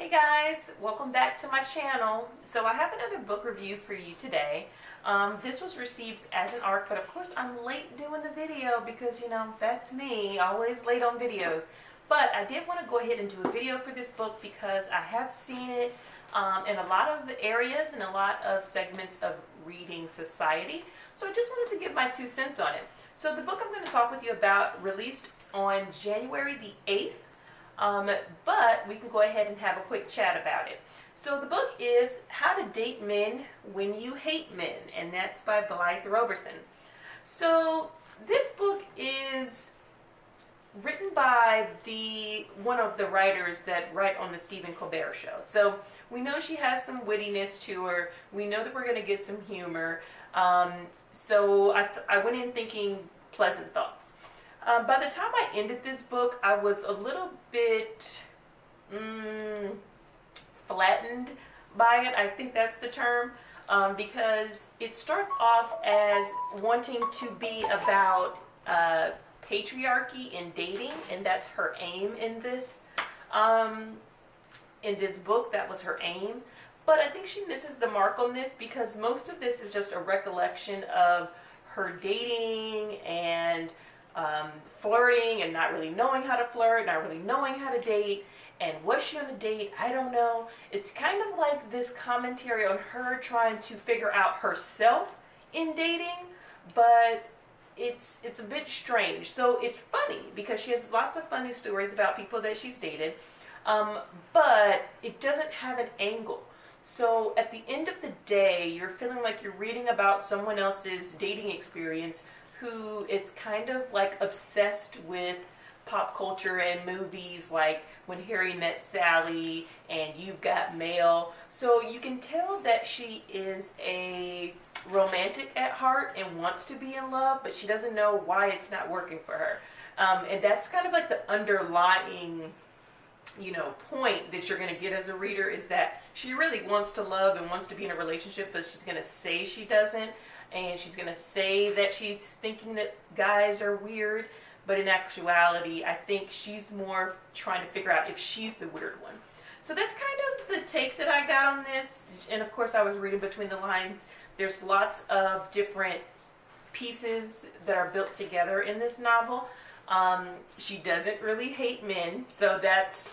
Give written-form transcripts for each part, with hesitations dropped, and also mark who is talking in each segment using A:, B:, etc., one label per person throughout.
A: Hey guys, welcome back to my channel. So I have another book review for you today. This was received as an ARC, but of course I'm late doing the video because, you know, that's me, always late on videos. But I did want to go ahead and do a video for this book because I have seen it in a lot of areas and a lot of segments of reading society. So I just wanted to give my 2 cents on it. So the book I'm going to talk with you about released on January the 8th. But we can go ahead and have a quick chat about it. So the book is How to Date Men When You Hate Men, and that's by Blythe Roberson. So this book is written by one of the writers that write on the Stephen Colbert Show. So we know she has some wittiness to her. We know that we're going to get some humor. So I went in thinking pleasant thoughts. By the time I ended this book, I was a little bit flattened by it. I think that's the term, because it starts off as wanting to be about patriarchy in dating, and that's her aim in this book. That was her aim. But I think she misses the mark on this because most of this is just a recollection of her dating and flirting and not really knowing how to flirt, not really knowing how to date, and was she on a date? I don't know. It's kind of like this commentary on her trying to figure out herself in dating, but it's a bit strange. So it's funny because she has lots of funny stories about people that she's dated, but it doesn't have an angle. So at the end of the day, you're feeling like you're reading about someone else's dating experience who is kind of like obsessed with pop culture and movies like When Harry Met Sally and You've Got Mail. So you can tell that she is a romantic at heart and wants to be in love, but she doesn't know why it's not working for her. And that's kind of like the underlying, point that you're going to get as a reader, is that she really wants to love and wants to be in a relationship, but she's going to say she doesn't. And she's going to say that she's thinking that guys are weird, but in actuality, I think she's more trying to figure out if she's the weird one. So that's kind of the take that I got on this. And of course, I was reading between the lines. There's lots of different pieces that are built together in this novel. She doesn't really hate men, so that's,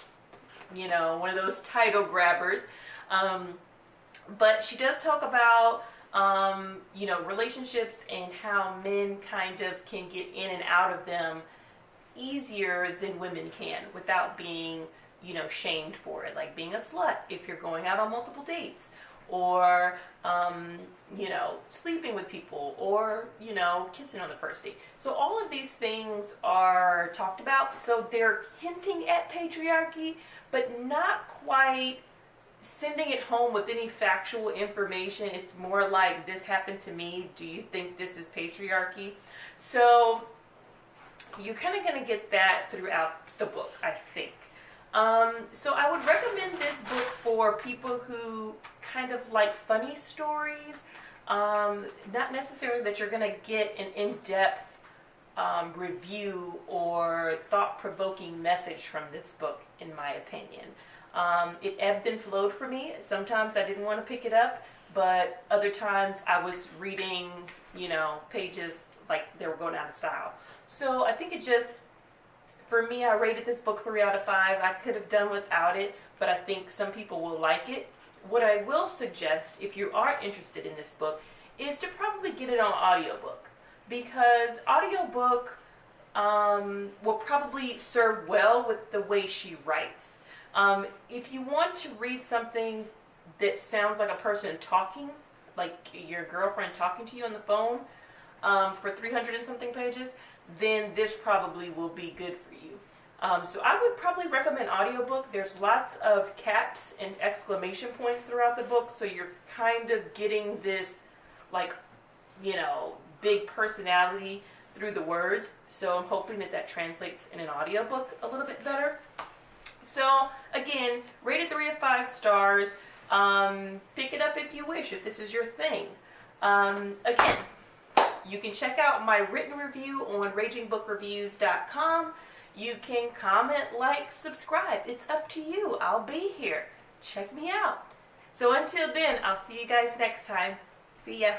A: one of those title grabbers. But she does talk about relationships and how men kind of can get in and out of them easier than women can without being, shamed for it, like being a slut if you're going out on multiple dates, or, sleeping with people, or, kissing on the first date. So all of these things are talked about. So they're hinting at patriarchy, but not quite sending it home with any factual information. It's more like, this happened to me, do you think this is patriarchy? So you're kind of going to get that throughout the book, I think. So I would recommend this book for people who kind of like funny stories, not necessarily that you're going to get an in-depth review or thought-provoking message from this book, in my opinion. It ebbed and flowed for me. Sometimes I didn't want to pick it up, but other times I was reading, pages like they were going out of style. So I think for me, I rated this book 3 out of 5. I could have done without it, but I think some people will like it. What I will suggest, if you are interested in this book, is to probably get it on audiobook, because audiobook will probably serve well with the way she writes. If you want to read something that sounds like a person talking, like your girlfriend talking to you on the phone, for 300 and something pages, then this probably will be good for you. So I would probably recommend audiobook. There's lots of caps and exclamation points throughout the book, so you're kind of getting this, big personality through the words. So I'm hoping that translates in an audiobook a little bit better. So again, rated 3 of 5 stars. Pick it up if you wish, if this is your thing. Again, you can check out my written review on ragingbookraeviews.com. You can comment, like, subscribe. It's up to you. I'll be here. check me out. So until then, I'll see you guys next time. See ya.